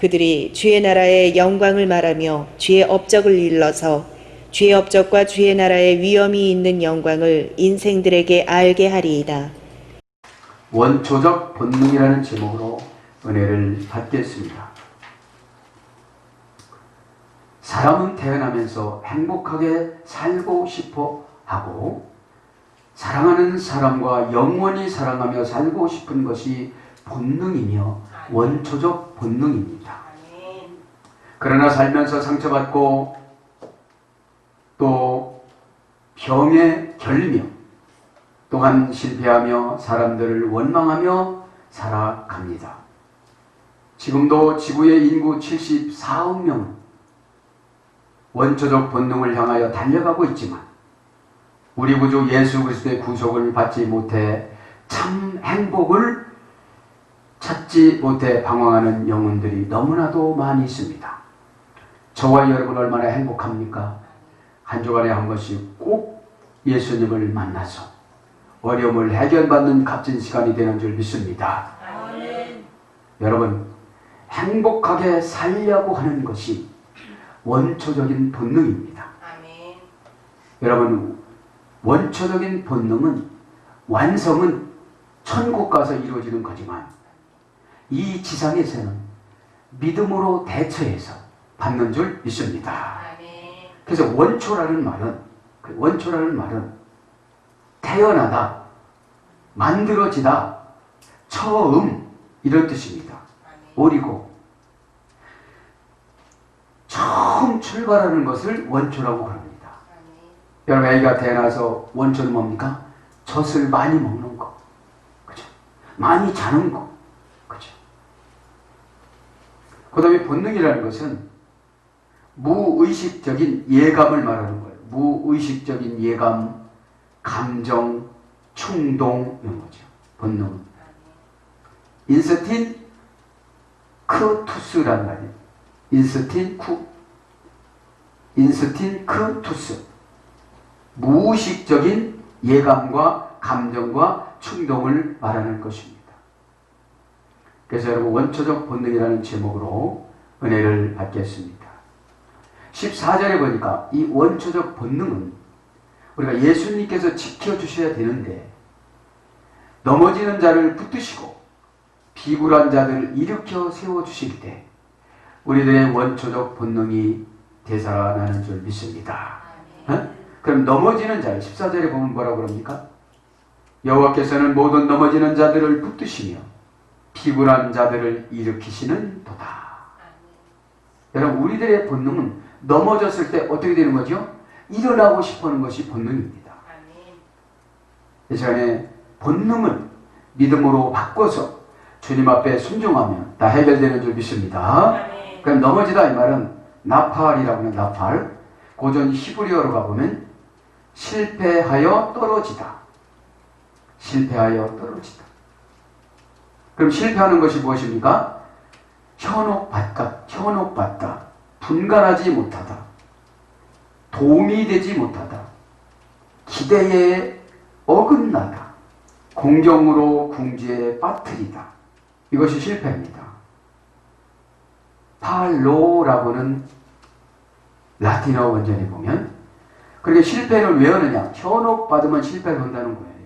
그들이 주의 나라의 영광을 말하며 주의 업적을 일러서 주의 업적과 주의 나라의 위엄이 있는 영광을 인생들에게 알게 하리이다. 원초적 본능이라는 제목으로 은혜를 받겠습니다. 사람은 태어나면서 행복하게 살고 싶어 하고 사랑하는 사람과 영원히 사랑하며 살고 싶은 것이 본능이며 원초적 본능입니다. 그러나 살면서 상처받고 또 병에 결리며 또한 실패하며 사람들을 원망하며 살아갑니다. 지금도 지구의 인구 74억 명은 원초적 본능을 향하여 달려가고 있지만 우리 구주 예수 그리스도의 구속을 받지 못해 참 행복을 찾지 못해 방황하는 영혼들이 너무나도 많이 있습니다. 저와 여러분 얼마나 행복합니까? 한 주간에 한 번씩 꼭 예수님을 만나서 어려움을 해결받는 값진 시간이 되는 줄 믿습니다. 아멘. 여러분, 행복하게 살려고 하는 것이 원초적인 본능입니다. 아멘. 여러분, 원초적인 본능은 완성은 천국 가서 이루어지는 거지만 이 지상에서는 믿음으로 대처해서 받는 줄 믿습니다. 아멘. 그래서 원초라는 말은 태어나다, 만들어지다, 처음 이런 뜻입니다. 오리고 처음 출발하는 것을 원초라고 합니다. 여러분, 아이가 태어나서 원초는 뭡니까? 젖을 많이 먹는 거, 그죠? 많이 자는 거, 그죠? 그 다음에 본능이라는 것은 무의식적인 예감을 말하는 거예요. 무의식적인 예감, 감정, 충동 이런 거죠. 본능. 인스틴크투스라는 말이에요. 인스틴크투스. 무의식적인 예감과 감정과 충동을 말하는 것입니다. 그래서 여러분 원초적 본능이라는 제목으로 은혜를 받겠습니다. 14절에 보니까 이 원초적 본능은 우리가 예수님께서 지켜주셔야 되는데 넘어지는 자를 붙드시고 비굴한 자들을 일으켜 세워주실 때 우리들의 원초적 본능이 되살아나는 줄 믿습니다. 그럼 넘어지는 자를 14절에 보면 뭐라고 그럽니까? 여호와께서는 모든 넘어지는 자들을 붙드시며 비굴한 자들을 일으키시는 도다. 여러분, 우리들의 본능은 넘어졌을 때 어떻게 되는 거죠? 일어나고 싶어하는 것이 본능입니다. 이 시간에 본능을 믿음으로 바꿔서 주님 앞에 순종하면 다 해결되는 줄 믿습니다. 그럼 넘어지다 이 말은 나팔이라고 하는 나팔. 고전 히브리어로 가보면 실패하여 떨어지다. 실패하여 떨어지다. 그럼 실패하는 것이 무엇입니까? 현혹받다, 분간하지 못하다, 도움이 되지 못하다, 기대에 어긋나다, 공경으로 궁지에 빠뜨리다. 이것이 실패입니다. 팔로라고는 라틴어 원전에 보면 그렇게 실패를 왜 하느냐? 현혹받으면 실패를 한다는 거예요.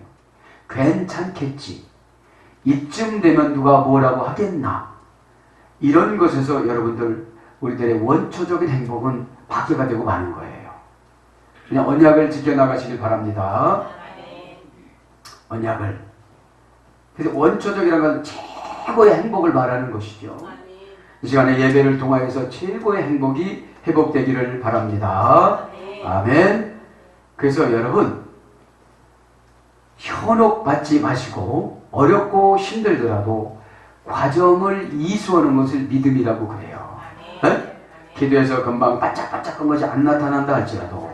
괜찮겠지. 이쯤 되면 누가 뭐라고 하겠나. 이런 것에서 여러분들 우리들의 원초적인 행복은 파괴가 되고 마는 거예요. 그냥 언약을 지켜나가시길 바랍니다. 언약을. 그래서 원초적이라는 건 최고의 행복을 말하는 것이죠. 이 시간에 예배를 통하여서 최고의 행복이 회복되기를 바랍니다. 아멘. 그래서 여러분, 현혹받지 마시고 어렵고 힘들더라도 과정을 이수하는 것을 믿음이라고 그래요. 기도해서 금방 반짝반짝한 것이 안 나타난다 할지라도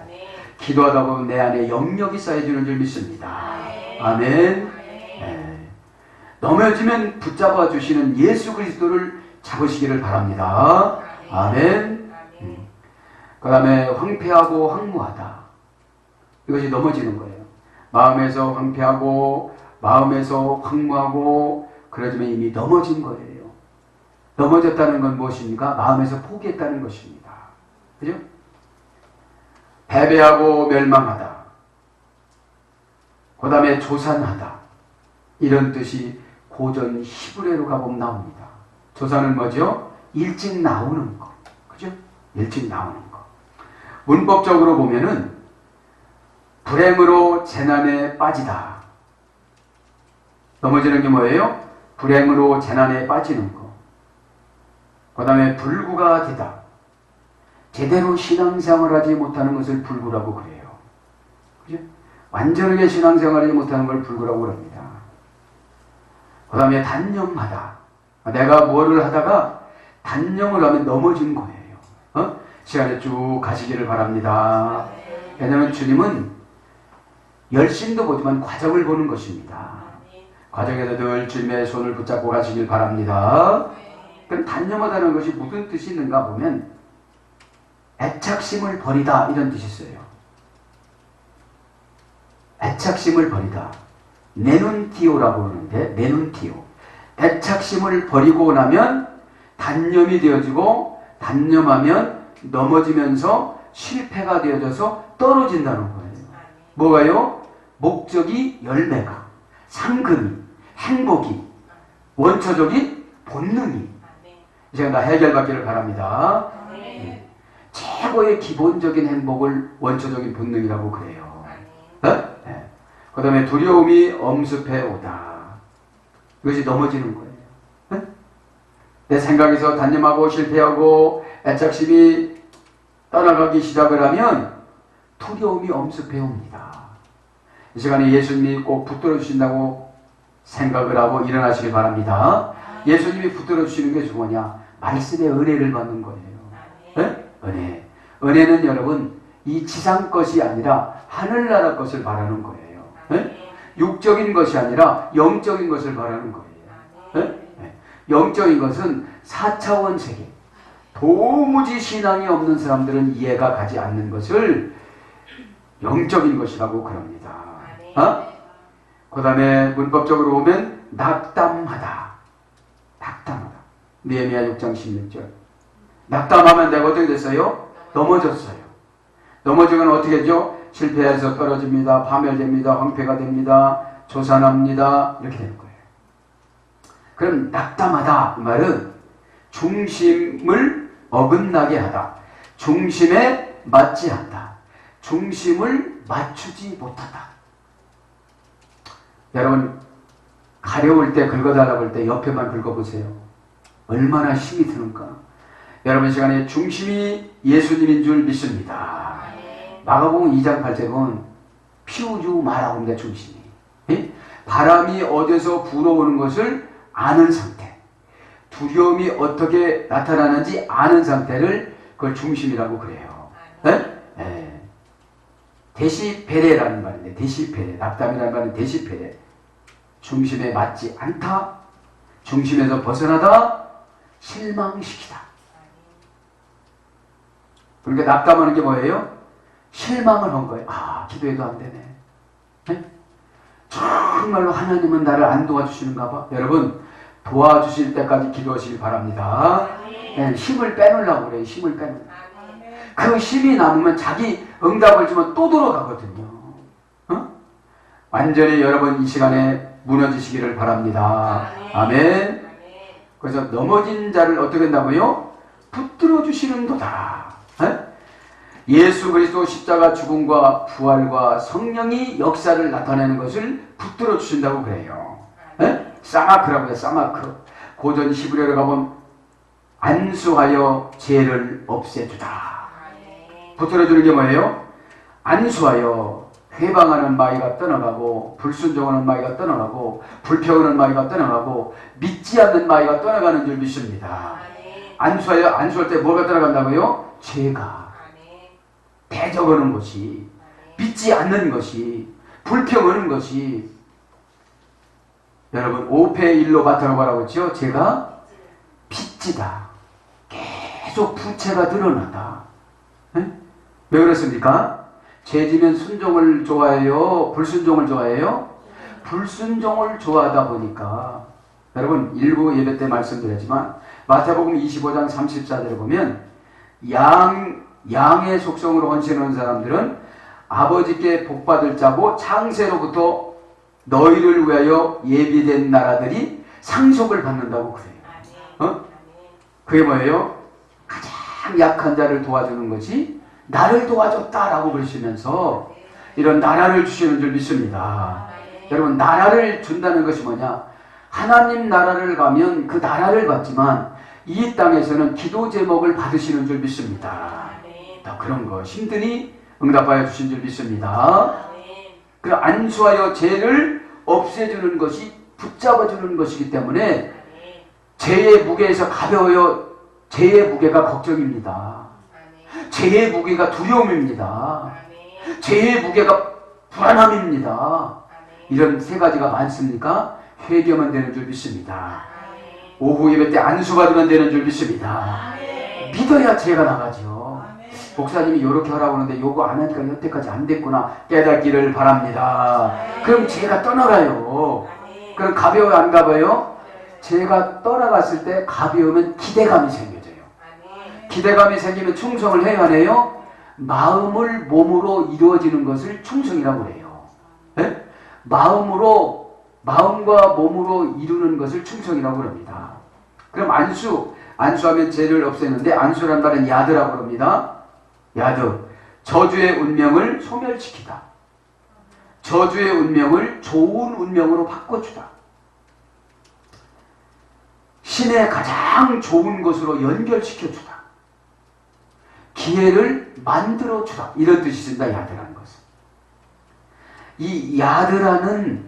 기도하다 보면 내 안에 영역이 쌓여지는 줄 믿습니다. 아멘. 네. 넘어지면 붙잡아 주시는 예수 그리스도를 잡으시기를 바랍니다. 아멘. 그 다음에 황폐하고 황무하다. 이것이 넘어지는 거예요. 마음에서 황폐하고 마음에서 황무하고 그러지만 이미 넘어진 거예요. 넘어졌다는 건 무엇입니까? 마음에서 포기했다는 것입니다. 그죠? 패배하고 멸망하다. 그 다음에 조산하다. 이런 뜻이 고전 히브리어로 가보면 나옵니다. 조산은 뭐죠? 일찍 나오는 것. 그죠? 일찍 나오는 것. 문법적으로 보면은 불행으로 재난에 빠지다. 넘어지는 게 뭐예요? 불행으로 재난에 빠지는 것. 그 다음에 불구가 되다. 제대로 신앙생활을 하지 못하는 것을 불구라고 그래요. 그죠? 완전하게 신앙생활을 하지 못하는 걸 불구라고 그럽니다. 그 다음에 단념하다. 내가 뭐를 하다가 단념을 하면 넘어진 거예요. 시간에 쭉 가시기를 바랍니다. 왜냐하면 주님은 열심도 보지만 과정을 보는 것입니다. 과정에서 늘 주님의 손을 붙잡고 가시길 바랍니다. 그럼 단념하다는 것이 무슨 뜻이 있는가 보면 애착심을 버리다 이런 뜻이 있어요. 애착심을 버리다. 네눈티오라고 그러는데 네눈티오. 애착심을 버리고 나면 단념이 되어지고 단념하면 넘어지면서 실패가 되어져서 떨어진다는 거예요. 뭐가요? 목적이 열매가, 상금이, 행복이, 원초적인 본능이 이제 다 해결받기를 바랍니다. 네. 최고의 기본적인 행복을 원초적인 본능이라고 그래요. 네. 그 다음에 두려움이 엄습해 오다. 이것이 넘어지는 거예요. 네? 내 생각에서 단념하고 실패하고 애착심이 떠나가기 시작을 하면 두려움이 엄습해 옵니다. 이 시간에 예수님이 꼭 붙들어 주신다고 생각을 하고 일어나시길 바랍니다. 예수님이 붙들어 주시는 게 뭐냐? 말씀의 은혜를 받는 거예요. 네? 은혜. 은혜는 여러분 이 지상 것이 아니라 하늘나라 것을 말하는 거예요. 네? 육적인 것이 아니라 영적인 것을 말하는 거예요. 네? 네. 영적인 것은 4차원 세계. 도무지 신앙이 없는 사람들은 이해가 가지 않는 것을 영적인 것이라고 그럽니다. 그 다음에 문법적으로 보면 낙담하다. 낙담하다. 느헤미야 6장 16절. 낙담하면 내가 어떻게 됐어요? 넘어졌어요. 넘어지면 어떻게 되죠? 실패해서 떨어집니다. 파멸됩니다. 황폐가 됩니다. 조산합니다. 이렇게 되는 거예요. 그럼 낙담하다 이 말은 중심을 어긋나게 하다. 중심에 맞지 않다. 중심을 맞추지 못하다. 여러분 가려울 때 긁어달라고 할 때 옆에만 긁어보세요. 얼마나 힘이 드는가. 여러분 시간에 중심이 예수님인 줄 믿습니다. 마가복음 2장 8절 보면 피우지 말라고 합니다. 중심이. 바람이 어디서 불어오는 것을 아는 상태. 두려움이 어떻게 나타나는지 아는 상태를 그걸 중심이라고 그래요. 네? 네. 데시페레라는 말인데 데시페레. 낙담이라는 말은 데시페레. 중심에 맞지 않다. 중심에서 벗어나다. 실망시키다. 그러니까 낙담하는 게 뭐예요? 실망을 한 거예요. 아, 기도해도 안 되네. 네? 정말로 하나님은 나를 안 도와주시는가 봐. 여러분 도와주실 때까지 기도하시기 바랍니다. 네, 힘을 빼놓으려고 그래요. 힘을 빼놓으려고. 그 힘이 남으면 자기 응답을 주면 또 돌아가거든요. 완전히 여러분 이 시간에 무너지시기를 바랍니다. 아멘. 그래서 넘어진 자를 어떻게 한다고요? 붙들어 주시는도다. 예수 그리스도 십자가 죽음과 부활과 성령이 역사를 나타내는 것을 붙들어 주신다고 그래요. 사마크라고 해요. 사마크. 고전 히브리어로 가보면 안수하여 죄를 없애주다. 붙들어 주는 게 뭐예요? 안수하여 회방하는 마귀가 떠나가고 불순종하는 마귀가 떠나가고 불평하는 마귀가 떠나가고 믿지 않는 마귀가 떠나가는 줄 믿습니다. 안수하여 안수할 때 뭐가 떠나간다고요? 죄가. 대적하는 것이, 믿지 않는 것이, 불평하는 것이. 여러분 5패 1로 바탕을 바라고 했죠. 제가 빚지다. 계속 부채가 늘어나다. 네? 왜 그렇습니까? 죄지면 순종을 좋아해요? 불순종을 좋아해요? 불순종을 좋아하다 보니까 여러분 일부 예배 때 말씀드렸지만 마태복음 25장 34절에 보면 양의 속성으로 헌신하는 사람들은 아버지께 복받을 자고 창세로부터 너희를 위하여 예비된 나라들이 상속을 받는다고 그래요. 그게 뭐예요? 가장 약한 자를 도와주는 것이 나를 도와줬다라고 그러시면서 이런 나라를 주시는 줄 믿습니다. 여러분, 나라를 준다는 것이 뭐냐? 하나님 나라를 가면 그 나라를 받지만 이 땅에서는 기도 제목을 받으시는 줄 믿습니다. 다 그런 거 힘든이 응답하여 주신 줄 믿습니다. 그 안수하여 죄를 없애주는 것이 붙잡아주는 것이기 때문에 죄의 무게에서 가벼워요. 죄의 무게가 걱정입니다. 죄의 무게가 두려움입니다. 죄의 무게가 불안함입니다. 이런 세 가지가 많습니까? 회개하면 되는 줄 믿습니다. 오후 예배 때 안수받으면 되는 줄 믿습니다. 믿어야 죄가 나가죠. 목사님이 이렇게 하라고 하는데 요거 안 하니까 여태까지 안 됐구나 깨닫기를 바랍니다. 그럼 죄가 떠나가요. 그럼 가벼워요, 안 가벼워요? 죄가 떠나갔을 때 가벼우면 기대감이 생겨져요. 기대감이 생기면 충성을 해야 하네요. 마음을 몸으로 이루어지는 것을 충성이라고 해요. 네? 마음과 몸으로 이루는 것을 충성이라고 합니다. 그럼 안수하면 죄를 없애는데 안수란 말은 야드라고 합니다. 야드, 저주의 운명을 소멸시키다. 저주의 운명을 좋은 운명으로 바꿔주다. 신의 가장 좋은 것으로 연결시켜주다. 기회를 만들어주다. 이런 뜻이 있습니다. 야드라는 것은. 이 야드라는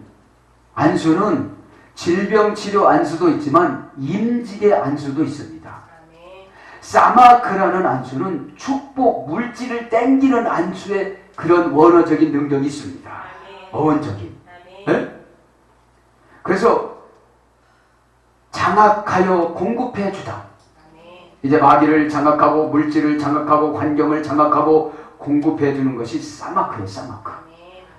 안수는 질병치료 안수도 있지만 임직의 안수도 있습니다. 사마크라는 안수는 축복, 물질을 땡기는 안수의 그런 원어적인 능력이 있습니다. 어원적인. 네? 그래서 장악하여 공급해 주다. 이제 마귀를 장악하고 물질을 장악하고 환경을 장악하고 공급해 주는 것이 사마크예요. 사마크.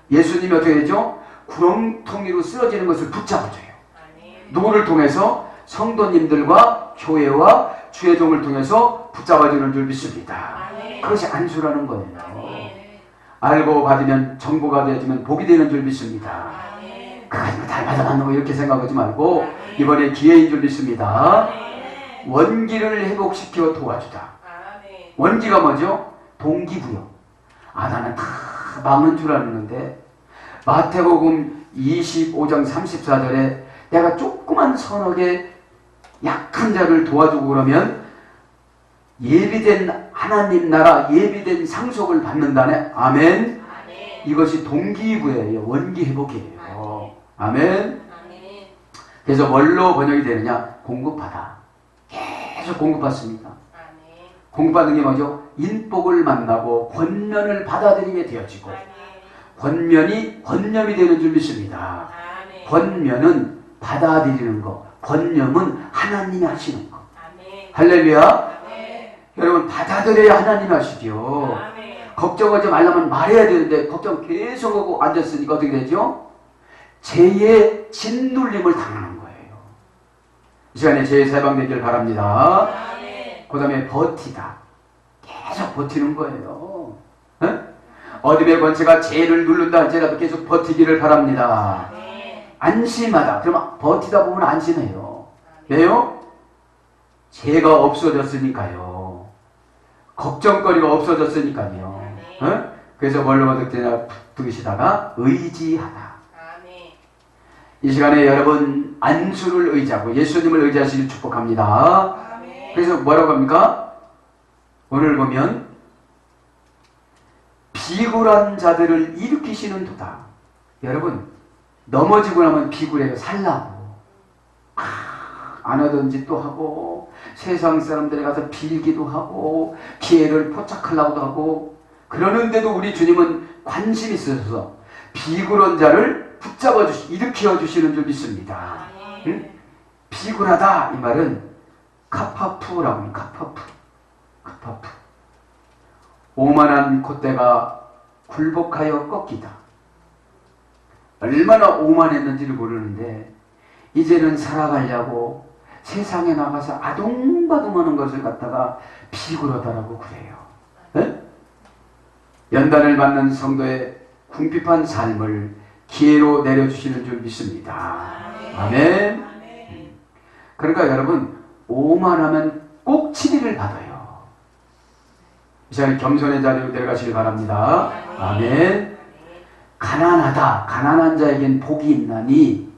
예수님이 어떻게 되죠? 구렁텅이로 쓰러지는 것을 붙잡아줘요. 누구를 통해서? 성도님들과 교회와 주의 종을 통해서 붙잡아주는 줄 믿습니다. 그것이 안수라는 거예요. 알고 받으면 정보가 되어지면 복이 되는 줄 믿습니다. 그거 다 받아가는 거 이렇게 생각하지 말고 이번에 기회인 줄 믿습니다. 원기를 회복시켜 도와주다. 원기가 뭐죠? 동기부여. 나는 다 망한 줄 알았는데 마태복음 25장 34절에 내가 조그만 서너 개 약한 자를 도와주고 그러면 예비된 하나님 나라, 예비된 상속을 받는다네. 아멘. 이것이 동기부여예요. 원기 회복이에요. 아멘. 그래서 뭘로 번역이 되느냐? 공급하다. 계속 공급받습니다. 공급받는 게 뭐죠? 인복을 만나고 권면을 받아들이게 되어지고 권면이 권념이 되는 줄 믿습니다. 권면은 받아들이는 거, 권념은 하나님이 하시는 거. 할렐루야. 여러분, 받아들여야 하나님이 하시죠. 걱정하지 말라면 말해야 되는데 걱정 계속하고 앉았으니까 어떻게 되죠? 죄의 짓눌림을 당하는 거예요. 이 시간에 죄의 해방되기를 바랍니다. 그 다음에 버티다. 계속 버티는 거예요. 어둠의 권세가 죄를 누른다 할지라도 계속 버티기를 바랍니다. 안심하다. 그러면 버티다 보면 안심해요. 왜요? 죄가 없어졌으니까요. 걱정거리가 없어졌으니까요. 그래서 뭘로 거듭되시다가 의지하다. 이 시간에 여러분 안수를 의지하고 예수님을 의지하시길 축복합니다. 그래서 뭐라고 합니까? 오늘 보면 비굴한 자들을 일으키시는 도다. 여러분, 넘어지고 나면 비굴해요. 살라고. 안 하던 짓도 하고 세상 사람들에 가서 빌기도 하고 기회를 포착하려고도 하고 그러는데도 우리 주님은 관심이 있어서 비굴한 자를 붙잡아 일으켜 주시는 줄 믿습니다. 응? 비굴하다 이 말은 카파푸라고 합니다. 카파푸. 오만한 콧대가 굴복하여 꺾이다. 얼마나 오만했는지를 모르는데 이제는 살아가려고 세상에 나가서 아둥바둥하는 것을 갖다가 비굴하다라고 그래요. 네? 연단을 받는 성도의 궁핍한 삶을 기회로 내려주시는 줄 믿습니다. 아멘. 그러니까 여러분 오만하면 꼭 치리를 받아요. 이 시간에 겸손의 자리로 내려가시길 바랍니다. 아멘. 가난하다, 가난한 자에겐 복이 있나니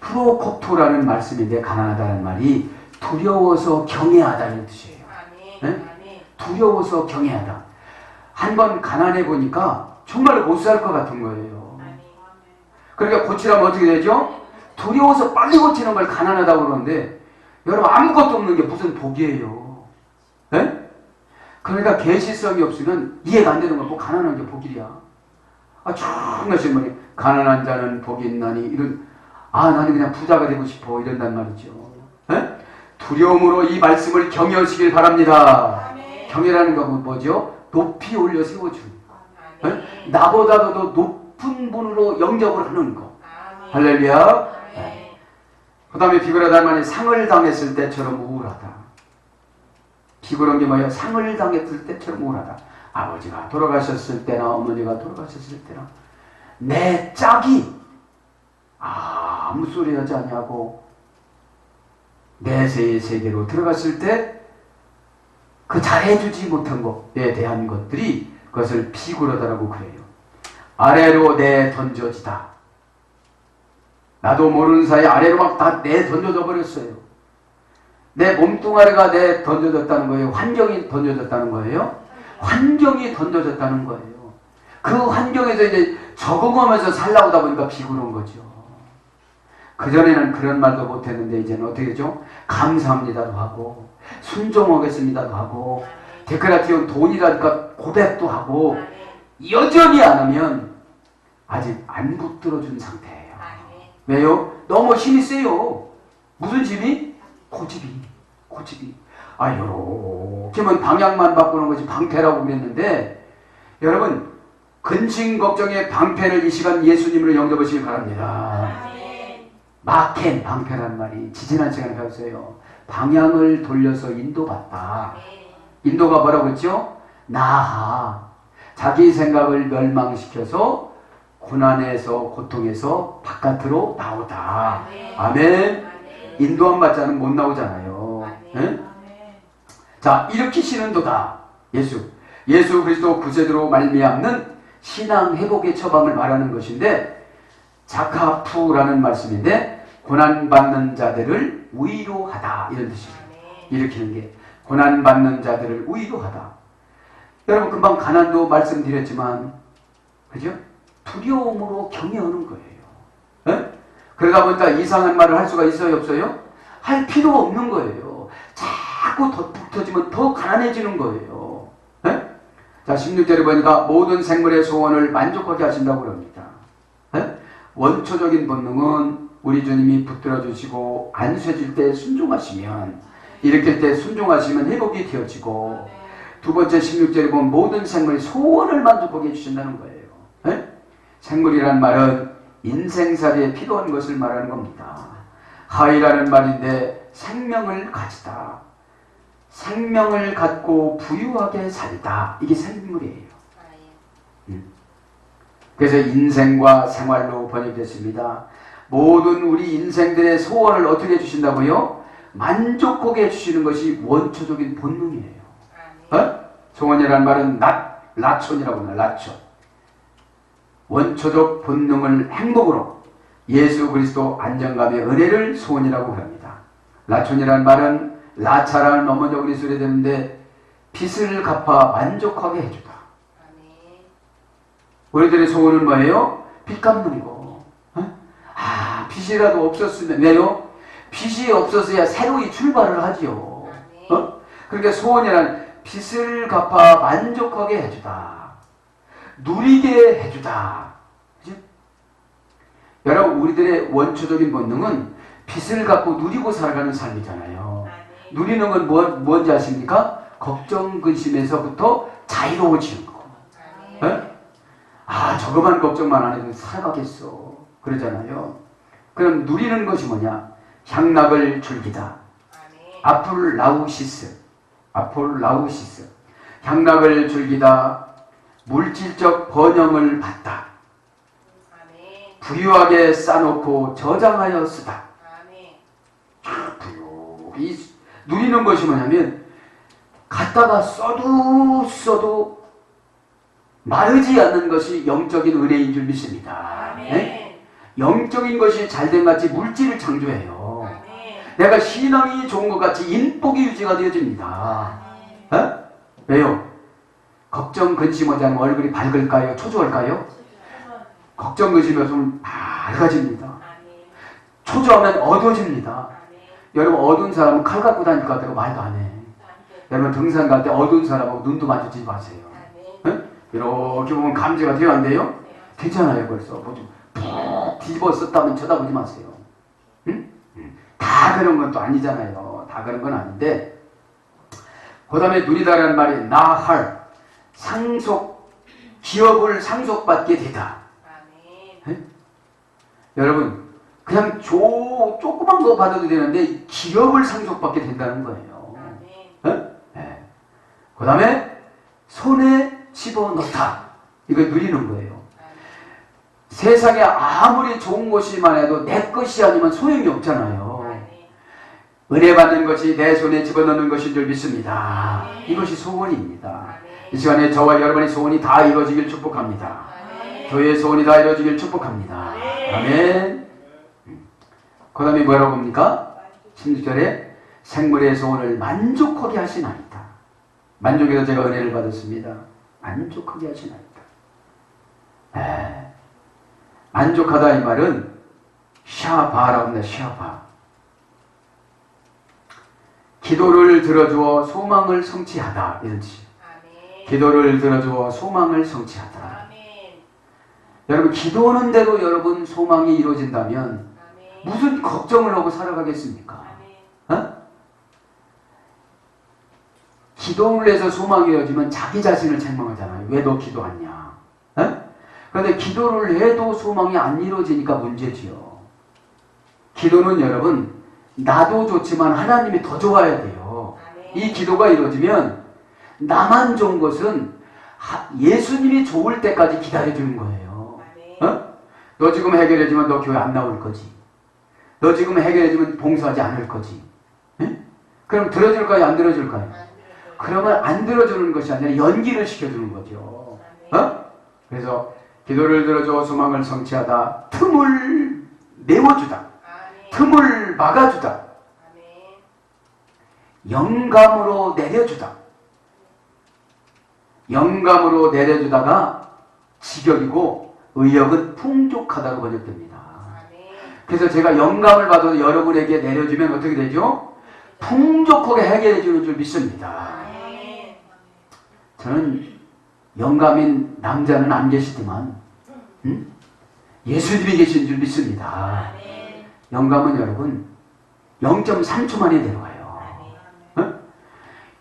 프로kop토라는 말씀인데 가난하다는 말이 두려워서 경외하다는 뜻이에요. 네? 두려워서 경외하다. 한번 가난해 보니까 정말로 못 살 것 같은 거예요. 그러니까 고치려면 어떻게 되죠? 두려워서 빨리 고치는 걸 가난하다고 그러는데 여러분 아무것도 없는 게 무슨 복이에요. 네? 그러니까 계시성이 없으면 이해가 안 되는 건 뭐 가난한 게 복이야. 정말 신문이 가난한 자는 복이 있나니 이런 나는 그냥 부자가 되고 싶어 이런단 말이죠. 네? 두려움으로 이 말씀을 경외하시길 바랍니다. 아멘. 경외라는 건 뭐죠? 높이 올려 세워주는 거. 네? 나보다도 더 높은 분으로 영접을 하는 거. 아멘. 할렐루야. 네. 그 다음에 비굴하다는 말이 상을 당했을 때처럼 우울하다. 비굴한 게 뭐예요? 상을 당했을 때처럼 우울하다. 아버지가 돌아가셨을 때나 어머니가 돌아가셨을 때나 내 짝이 아무 소리 하지 않냐고 내세의 세계로 들어갔을 때 그 잘해주지 못한 것에 대한 것들이 그것을 비굴하다라고 그래요. 아래로 내 던져지다. 나도 모르는 사이에 아래로 막 다 내 던져져 버렸어요. 내 몸뚱아리가 내 던져졌다는 거예요. 환경이 던져졌다는 거예요. 환경이 던져졌다는 거예요. 그 환경에서 이제 적응하면서 살라오다 보니까 비굴한 거죠. 그전에는 그런 말도 못했는데 이제는 어떻게 되죠? 감사합니다도 하고 순종하겠습니다도 하고 데크라티온 돈이라니까 고백도 하고 여전히 안 하면 아직 안 붙들어준 상태예요. 왜요? 너무 힘이 세요. 무슨 집이? 고집이. 요렇게만 방향만 바꾸는 것이 방패라고 그랬는데 여러분 근심 걱정의 방패를 이 시간 예수님으로 영접하시길 바랍니다. 마켄 방패란 말이 지지난 시간에 배웠어요. 방향을 돌려서 인도받다. 인도가 뭐라고 했죠? 나아. 자기 생각을 멸망시켜서 고난에서 고통에서 바깥으로 나오다. 아멘. 인도한 받자는 못 나오잖아요. 네? 자, 일으키시는 도다. 예수 그리스도 구세주로 말미암는 신앙 회복의 처방을 말하는 것인데 자카푸라는 말씀인데 고난받는 자들을 위로하다 이런 뜻이에요. 일으키는 게 고난받는 자들을 위로하다. 여러분 금방 가난도 말씀드렸지만 그죠? 두려움으로 경외하는 거예요. 네? 그러다 보니까 이상한 말을 할 수가 있어요 없어요? 할 필요가 없는 거예요. 자꾸 더 붙어지면 더 가난해지는 거예요. 네? 자 16절에 보니까 모든 생물의 소원을 만족하게 하신다고 그럽니다. 네? 원초적인 본능은 우리 주님이 붙들어 주시고 안수해줄 때 순종하시면 일으킬 때 순종하시면 회복이 되어지고 두 번째 16절에 보면 모든 생물의 소원을 만족하게 해주신다는 거예요. 네? 생물이란 말은 인생살이에 필요한 것을 말하는 겁니다. 하이라는 말인데 생명을 가지다. 생명을 갖고 부유하게 살다. 이게 생물이에요. 그래서 인생과 생활로 번역됐습니다. 모든 우리 인생들의 소원을 어떻게 해주신다고요? 만족하게 해주시는 것이 원초적인 본능이에요. 소원이라는 말은 라촌이라고 합니다. 라촌. 원초적 본능을 행복으로 예수 그리스도 안정감의 은혜를 소원이라고 합니다. 라촌이라는 말은 라차라는 어머니가 소리 되는데 빚을 갚아 만족하게 해주다. 우리들의 소원은 뭐예요? 빚 갚는 거. 빚이라도 없었으면 왜요? 빚이 없었어야 새로이 출발을 하지요. 그러니까 소원이란 빚을 갚아 만족하게 해주다. 누리게 해주다. 그치? 여러분 우리들의 원초적인 본능은 빚을 갖고 누리고 살아가는 삶이잖아요. 누리는 건 뭔지 아십니까? 걱정 근심에서부터 자유로워지는 거. 저거만 걱정만 안 해도 살아가겠어. 그러잖아요. 그럼 누리는 것이 뭐냐? 향락을 즐기다. 아폴라우시스. 아폴라우시스. 향락을 즐기다. 물질적 번영을 받다. 부유하게 싸놓고 저장하여 쓰다. 이 누리는 것이 뭐냐면 갖다가 써도 마르지 않는 것이 영적인 은혜인 줄 믿습니다. 네? 영적인 것이 잘된 같이 물질을 창조해요. 내가 신앙이 좋은 것 같이 인복이 유지가 되어집니다. 네? 왜요? 걱정 근심하지 않으면 얼굴이 밝을까요? 초조할까요? 걱정 근심하면 밝아집니다. 초조하면 어두워집니다. 여러분 어두운 사람은 칼 갖고 다닐 것 같다고 말도 안 해. 여러분 등산 갈 때 어두운 사람하고 눈도 마주치지 마세요. 네? 이렇게 보면 감지가 돼요? 안 돼요? 괜찮아요. 벌써 뭐좀 푹 뒤집어 썼다면 쳐다보지 마세요. 응? 다 그런 건 또 아니잖아요. 다 그런 건 아닌데 그 다음에 누리다라는 말이 나할 상속 기업을 상속받게 되다. 네? 여러분 그냥 조그만 거 받아도 되는데 기업을 상속받게 된다는 거예요. 네? 네. 그 다음에 손에 집어넣다. 이거 누리는 거예요. 세상에 아무리 좋은 것이만 해도 내 것이 아니면 소용이 없잖아요. 은혜 받는 것이 내 손에 집어넣는 것인 줄 믿습니다. 이것이 소원입니다. 이 시간에 저와 여러분의 소원이 다 이루어지길 축복합니다. 교회의 소원이 다 이루어지길 축복합니다. 아멘. 그 다음에 뭐라고 합니까? 16절에 생물의 소원을 만족하게 하시나이다. 만족해서 제가 은혜를 받았습니다. 만족하게 하시나이다. 만족하다 이 말은 샤바라고 합니다. 샤바. 기도를 들어주어 소망을 성취하다 이런 뜻이에요. 기도를 들어주어 소망을 성취하다. 여러분 기도하는 대로 여러분 소망이 이루어진다면 무슨 걱정을 하고 살아가겠습니까? 어? 기도를 해서 소망이 이루어지면 자기 자신을 책망하잖아요. 왜 너 기도하냐? 어? 그런데 기도를 해도 소망이 안 이루어지니까 문제지요. 기도는 여러분 나도 좋지만 하나님이 더 좋아야 돼요. 이 기도가 이루어지면 나만 좋은 것은 예수님이 좋을 때까지 기다려주는 거예요. 어? 너 지금 해결해주면 너 교회 안 나올 거지. 너 지금 해결해주면 봉사하지 않을 거지. 에? 그럼 들어줄까요? 안 들어줄까요? 그러면 안 들어주는 것이 아니라 연기를 시켜주는 거죠. 어? 그래서 기도를 들어줘 소망을 성취하다. 틈을 메워주다. 틈을 막아주다. 영감으로 내려주다. 영감으로 내려주다가 직역이고 의역은 풍족하다고 번역됩니다. 그래서 제가 영감을 받아서 여러분에게 내려주면 어떻게 되죠? 풍족하게 해결해 주는 줄 믿습니다. 저는 영감인 남자는 안 계시지만 예수님이 계신 줄 믿습니다. 영감은 여러분 0.3초 만에 내려와요. 어?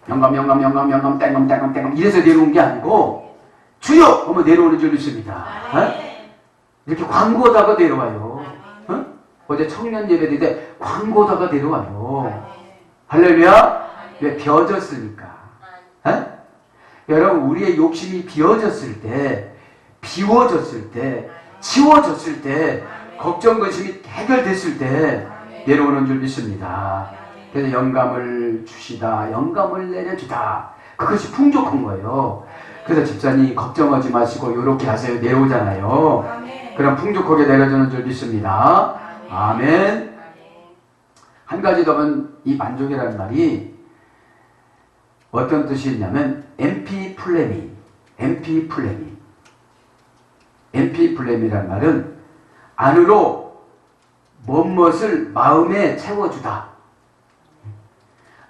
영감 땡감 이래서 내려온 게 아니고 주여 하면 내려오는 줄 믿습니다. 어? 이렇게 광고다가 내려와요. 어? 어제 청년 예배 때 광고다가 내려와요. 할렐루야. 왜? 비워졌으니까. 어? 여러분 우리의 욕심이 비워졌을 때, 비워졌을 때, 치워졌을 때, 걱정 근심이 해결됐을 때 내려오는 줄 믿습니다. 그래서 영감을 주시다, 영감을 내려주다. 그것이 풍족한 거예요. 그래서 집사님 걱정하지 마시고 이렇게 하세요. 내려오잖아요. 그럼 풍족하게 내려주는 줄 믿습니다. 아멘. 한 가지 더 하면 이 만족이라는 말이 어떤 뜻이 있냐면 엠피플레미라는 말은 안으로 무엇을 마음에 채워주다.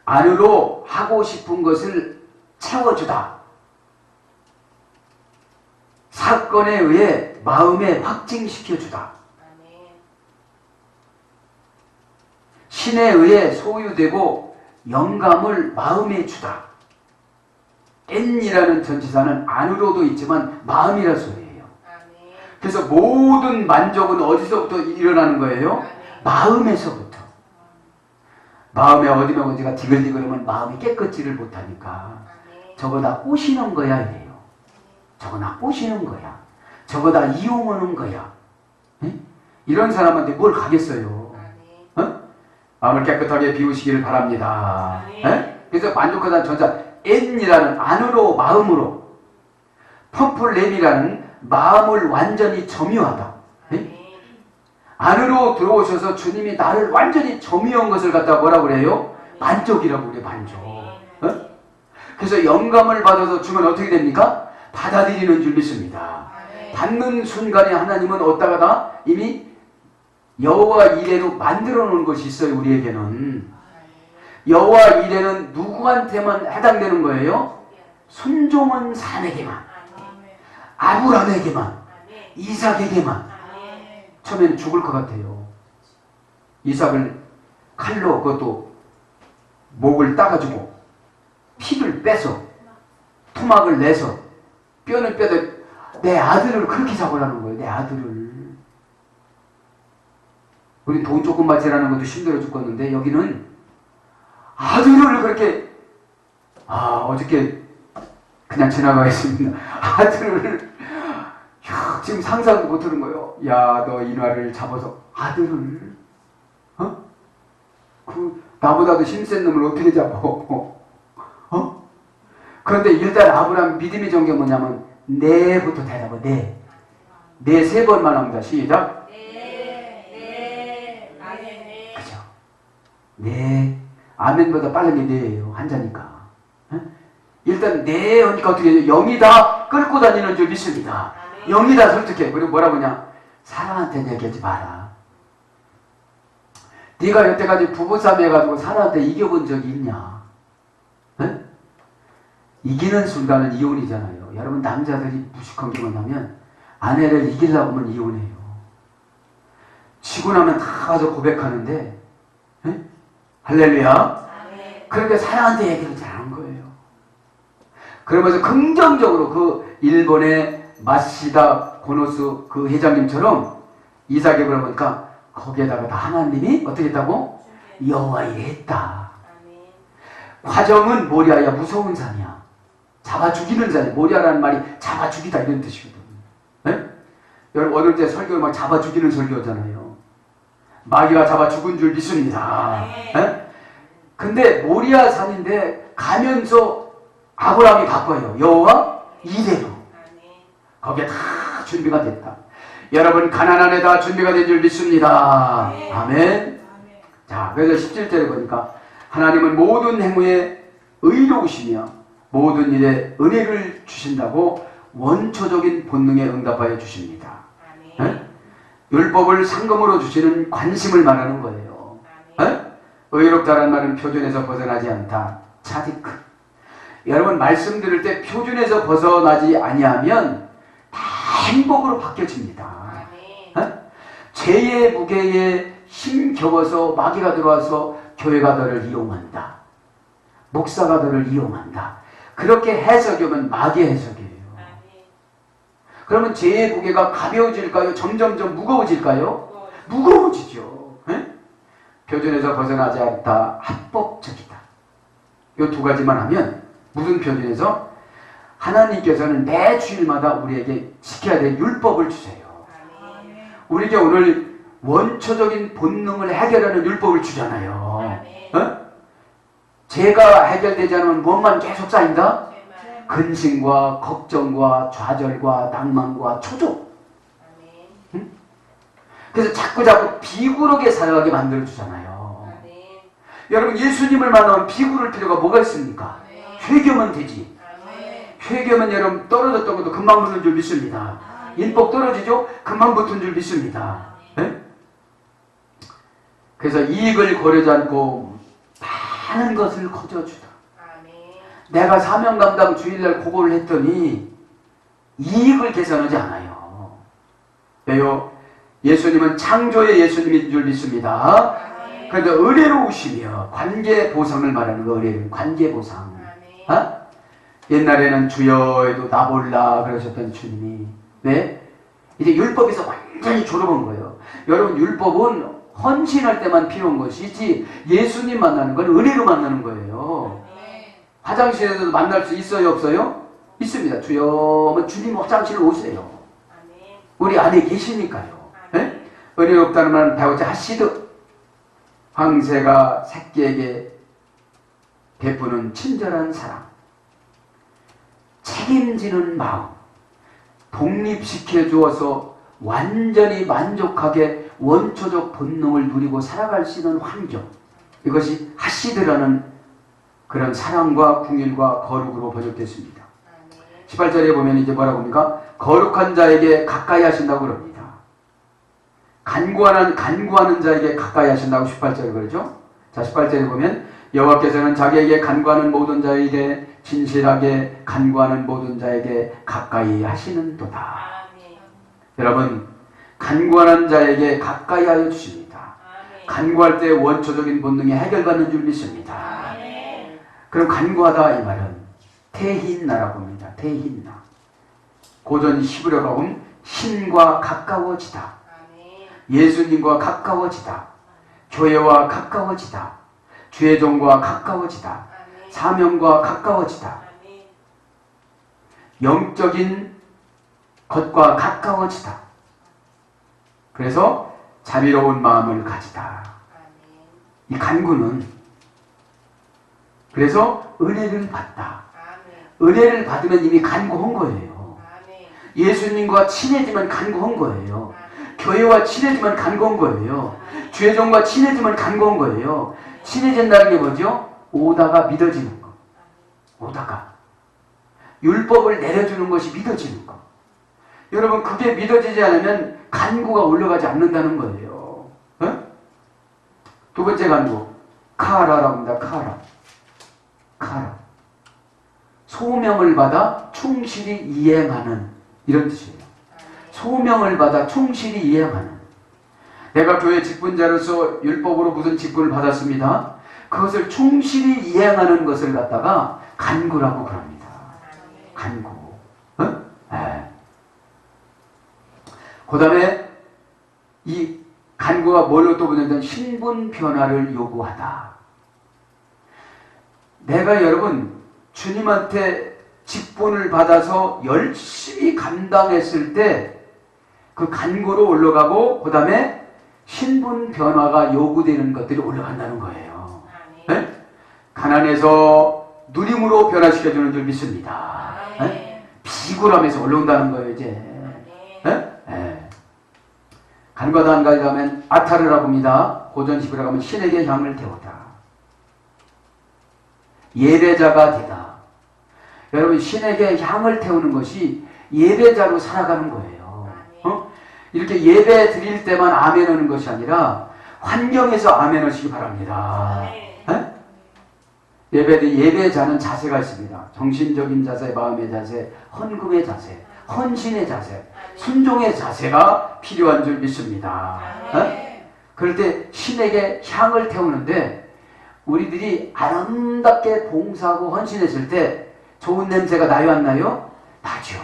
안으로 하고 싶은 것을 채워주다. 사건에 의해 마음에 확증시켜주다. 신에 의해 소유되고 영감을 마음에 주다. N이라는 전치사는 안으로도 있지만 마음이라 소리예요. 그래서 모든 만족은 어디서부터 일어나는 거예요? 마음에서부터. 마음에 어디가 디글디글하면 마음이 깨끗지를 못하니까 저거 다 꼬시는 거야 이래요. 저거 다 꼬시는 거야. 저거 다 이용하는 거야. 에? 이런 사람한테 뭘 가겠어요? 마음을 깨끗하게 비우시기를 바랍니다. 그래서 만족하다는 전자 N이라는 안으로 마음으로, 펌플렘이라는 마음을 완전히 점유하다. 안으로 들어오셔서 주님이 나를 완전히 점유한 것을 갖다 뭐라고 그래요? 만족이라고 그래. 만족. 그래서 영감을 받아서 주면 어떻게 됩니까? 받아들이는 줄 믿습니다. 받는 순간에 하나님은 어디다가 이미 여호와 이레로 만들어 놓은 것이 있어요. 우리에게는 여호와 이레는 누구한테만 해당되는 거예요? 순종한 사람에게만, 아브라함에게만, 이삭에게만. 처음에는 죽을 것 같아요. 이삭을 칼로 그것도 목을 따가지고 피를 빼서 토막을 내서 뼈는 뼈대 내 아들을 그렇게 잡으라는 거예요. 내 아들을. 우리 돈 조금 맞으라는 것도 힘들어 죽겠는데 여기는 아들을 그렇게 어저께 그냥 지나가겠습니다. 아들을 지금 상상도 못하는 거예요. 야, 너 인화를 잡아서 아들을 나보다도 힘센 놈을 어떻게 잡아? 그런데 일단 아브라함 믿음의 정경 뭐냐면 네부터 대답해. 네 3번만 합니다. 시작. 그죠? 네. 아멘보다 빠른 게 네예요. 한자니까. 일단 네 하니까 어떻게 해요? 영이 다 끌고 다니는 줄 믿습니다. 영이 다 설득해. 그리고 뭐라고 하냐? 사랑한테 얘기하지 마라. 네가 여태까지 부부싸움 해가지고 사람한테 이겨본 적이 있냐? 이기는 순간은 이혼이잖아요. 여러분 남자들이 무식한 게 뭐냐면 아내를 이기려고 하면 이혼해요. 지고 나면 다 가서 고백하는데 할렐루야. 그러니까 사랑한테 얘기를 잘한 거예요. 그러면서 긍정적으로 그 일본의 마시다 고노스 그 회장님처럼 이삭에 물어보니까 거기에다가 다 하나님이 어떻게 했다고? 여호와 이래 했다. 과정은 모리아야 무서운 산이야. 잡아 죽이는 산이야. 모리아라는 말이 잡아 죽이다 이런 뜻이거든. 여러분 어느 때 설교를 막 잡아 죽이는 설교잖아요. 마귀가 잡아 죽은 줄 믿습니다. 근데 모리아 산인데 가면서 아브라함이 바꿔요. 여호와 이래로. 거기에 다 준비가 됐다. 여러분 가나안 안에 다 준비가 된 줄 믿습니다. 아멘. 자, 그래서 17절에 보니까 하나님은 모든 행위에 의로우시며 모든 일에 은혜를 주신다고 원초적인 본능에 응답하여 주십니다. 율법을 상금으로 주시는 관심을 말하는 거예요. 의롭다는 말은 표준에서 벗어나지 않다. 차디크. 여러분 말씀 들을 때 표준에서 벗어나지 아니하면 다 행복으로 바뀌어집니다. 죄의 무게에 힘겨워서 마귀가 들어와서 교회가 너를 이용한다. 목사가 너를 이용한다. 그렇게 해석이 오면 마귀의 해석이에요. 그러면 죄의 무게가 가벼워질까요? 점점점 무거워질까요? 무거워지죠. 표준에서 벗어나지 않다. 합법적이다. 이 2가지만 하면 무슨 표준에서? 하나님께서는 매 주일마다 우리에게 지켜야 될 율법을 주세요. 우리에게 오늘 원초적인 본능을 해결하는 율법을 주잖아요. 죄가 해결되지 않으면 무엇만 계속 쌓인다? 근심과 걱정과 좌절과 낭만과 초조. 그래서 자꾸 비굴하게 살아가게 만들어주잖아요. 여러분 예수님을 만나면 비굴할 필요가 뭐가 있습니까? 회개하면 되지. 회개하면 여러분 떨어졌던 것도 금방 붙는 줄 믿습니다. 인복 떨어지죠? 금방 붙은 줄 믿습니다. 그래서 이익을 고려하지 않고 많은 것을 거저주다. 내가 사명 감당 주일날 그걸 했더니 이익을 계산하지 않아요. 왜요? 예수님은 창조의 예수님인 줄 믿습니다. 그런데 은혜로우시며 관계 보상을 말하는 거, 은혜는 관계 보상. 옛날에는 주여 해도 나 몰라 그러셨던 주님이, 네? 이제 율법에서 완전히 졸업한 거예요. 여러분 율법은 헌신할 때만 필요한 것이지 예수님 만나는 건 은혜로 만나는 거예요. 화장실에서도 만날 수 있어요, 없어요? 있습니다. 주여, 주님 화장실 오세요. 우리 안에 계시니까요. 네? 은혜 없다는 말은 다윗이 하시듯 황새가 새끼에게 베푸는 친절한 사랑, 책임지는 마음, 독립시켜 주어서 완전히 만족하게 원초적 본능을 누리고 살아갈 수 있는 환경, 이것이 하시드라는 그런 사랑과 궁일과 거룩으로 번역됐습니다. 18절에 보면 이제 뭐라고 합니까? 거룩한 자에게 가까이 하신다고 그럽니다. 간구하는 자에게 가까이 하신다고 18절에 그러죠. 자, 18절에 보면 여호와께서는 자기에게 간구하는 모든 자에게 진실하게 간구하는 모든 자에게 가까이 하시는도다. 여러분, 간구하는 자에게 가까이 하여 주십니다. 간구할 때 원초적인 본능이 해결받는 줄 믿습니다. 그럼 간구하다 이 말은 태힌나라고 합니다. 태힌나. 고전 히브리어가 보면 신과 가까워지다. 예수님과 가까워지다. 교회와 가까워지다. 주의 종과 가까워지다. 사명과 가까워지다. 영적인 것과 가까워지다. 그래서 자비로운 마음을 가지다. 이 간구는 그래서 은혜를 받다. 은혜를 받으면 이미 간구한 거예요. 예수님과 친해지면 간구한 거예요. 교회와 친해지면 간구한 거예요. 주의 종과 친해지면 간구한 거예요. 친해진다는 게 뭐죠? 오다가 믿어지는 거. 오다가 율법을 내려주는 것이 믿어지는 거. 여러분, 그게 믿어지지 않으면 간구가 올라가지 않는다는 거예요. 어? 두 번째 간구, 카라라고 합니다. 카라. 소명을 받아 충실히 이행하는, 이런 뜻이에요. 소명을 받아 충실히 이행하는. 내가 교회 직분자로서 율법으로 무슨 직분을 받았습니다. 그것을 충실히 이행하는 것을 갖다가 간구라고 그럽니다. 간구. 어? 네. 그 다음에 이 간구가 뭘로 또 보냐면 신분 변화를 요구하다. 내가 여러분 주님한테 직분을 받아서 열심히 감당했을 때 그 간구로 올라가고 그 다음에 신분 변화가 요구되는 것들이 올라간다는 거예요. 네? 가난해서 누림으로 변화시켜주는 줄 믿습니다. 네? 비굴함에서 올라온다는 거예요 이제. 네? 네. 간과다 한 가지 가면 아타르라고 합니다. 고전 히브리어로 가면 신에게 향을 태우다. 예배자가 되다. 여러분, 신에게 향을 태우는 것이 예배자로 살아가는 거예요. 이렇게 예배 드릴 때만 아멘 하는 것이 아니라 환경에서 아멘 하시기 바랍니다. 예배자는 자세가 있습니다. 정신적인 자세, 마음의 자세, 헌금의 자세, 헌신의 자세, 순종의 자세가 필요한 줄 믿습니다. 그럴 때 신에게 향을 태우는데 우리들이 아름답게 봉사하고 헌신했을 때 좋은 냄새가 나요, 안 나요? 나죠.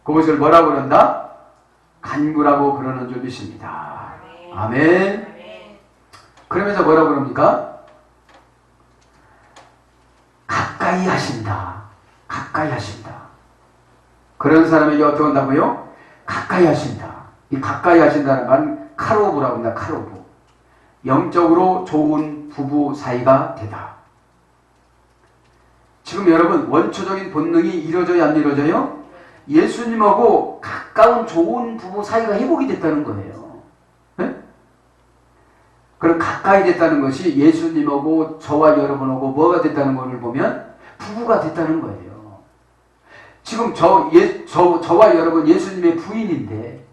그것을 뭐라고 그런다? 간구라고 그러는 줄 믿습니다. 아멘. 그러면서 뭐라고 그럽니까? 가까이 하신다. 가까이 하신다. 그런 사람에게 어떻게 한다고요? 가까이 하신다. 이 가까이 하신다는 말은 카로브라고 합니다. 카로브. 영적으로 좋은 부부 사이가 되다. 지금 여러분, 원초적인 본능이 이루어져요, 안 이루어져요? 예수님하고 가까운 좋은 부부 사이가 회복이 됐다는 거예요. 네? 그럼 가까이 됐다는 것이 예수님하고 저와 여러분하고 뭐가 됐다는 것을 보면 부부가 됐다는 거예요. 지금 저와 여러분 예수님의 부인인데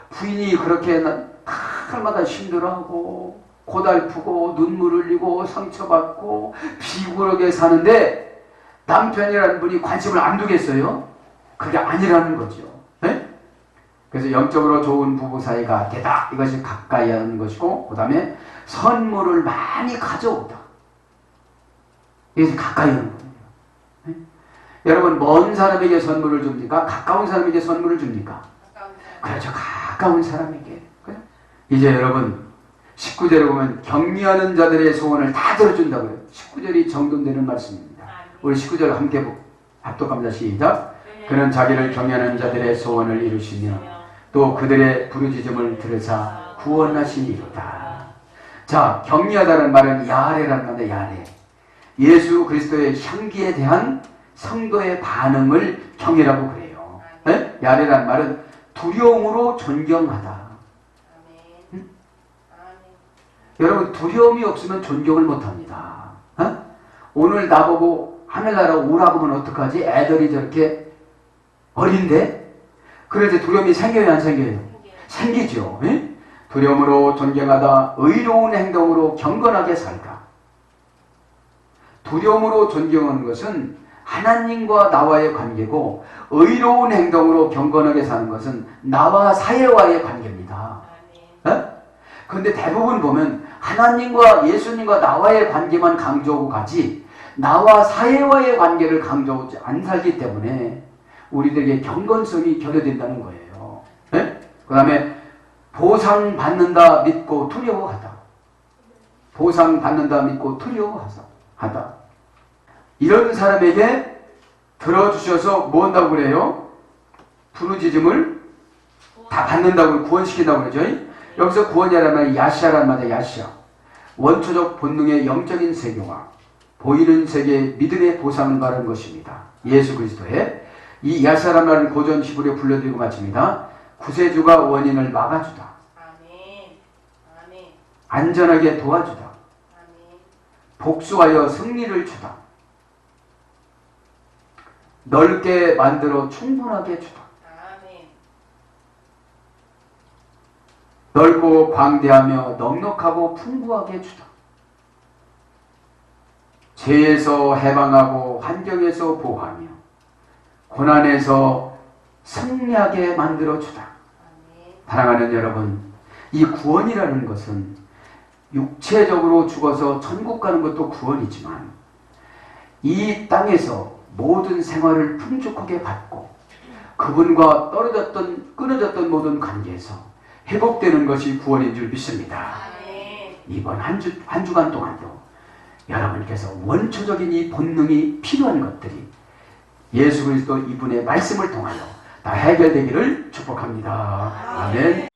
부인이 그렇게 날마다 힘들어하고 고달프고 눈물 흘리고 상처받고 비굴하게 사는데 남편이라는 분이 관심을 안 두겠어요? 그게 아니라는 거죠. 네? 그래서 영적으로 좋은 부부 사이가 되다. 이것이 가까이 하는 것이고, 그 다음에 선물을 많이 가져오다. 이것이 가까이 하는 거예요. 네? 여러분, 먼 사람에게 선물을 줍니까? 가까운 사람에게 선물을 줍니까? 그렇죠. 가까운 사람에게. 그래? 이제 여러분 19절에 보면 격려하는 자들의 소원을 다 들어준다고요. 19절이 정돈되는 말씀입니다. 우리 19절 함께 합독합니다. 시작. 그는 자기를 경외하는 자들의 소원을 이루시며 또 그들의 부르짖음을 들으사 구원하시니로다. 자, 격려하다는 말은 야레라는 말인데 야레. 예수 그리스도의 향기에 대한 성도의 반응을 경외라고 그래요. 네? 야레라는 말은 두려움으로 존경하다. 응? 여러분 두려움이 없으면 존경을 못합니다. 어? 오늘 나보고 하늘나라 오라고 하면 어떡하지? 애들이 저렇게 어린데? 그래서 두려움이 생겨요 안 생겨요? 생기죠. 예? 두려움으로 존경하다 의로운 행동으로 경건하게 살다. 두려움으로 존경하는 것은 하나님과 나와의 관계고 의로운 행동으로 경건하게 사는 것은 나와 사회와의 관계입니다. 그런데 대부분 보면 하나님과 예수님과 나와의 관계만 강조하고 가지 나와 사회와의 관계를 강조하지 안 살기 때문에 우리들에게 경건성이 결여된다는 거예요. 그 다음에 보상받는다 믿고 두려워하다. 보상받는다 믿고 두려워하다. 이런 사람에게 들어주셔서 뭐 한다고 그래요? 부르짖음을 다 받는다고 구원시킨다고 그러죠. 여기서 구원이라는 말이 야시아라는 말이에요. 야시아. 원초적 본능의 영적인 세계와 보이는 세계의 믿음의 보상을 말하는 것입니다. 예수 그리스도의 이 야시아라는 말은 고전 히브리어 불러드리고 마칩니다. 구세주가 원인을 막아주다. 안전하게 도와주다. 복수하여 승리를 주다. 넓게 만들어 충분하게 주다. 넓고 광대하며 넉넉하고 풍부하게 주다. 죄에서 해방하고 환경에서 보호하며 고난에서 승리하게 만들어 주다. 사랑하는 여러분, 이 구원이라는 것은 육체적으로 죽어서 천국 가는 것도 구원이지만 이 땅에서 모든 생활을 풍족하게 받고 그분과 끊어졌던 모든 관계에서 회복되는 것이 구원인 줄 믿습니다. 이번 한 주간 동안도 여러분께서 원초적인 이 본능이 필요한 것들이 예수 그리스도 이분의 말씀을 통하여 다 해결되기를 축복합니다. 아멘.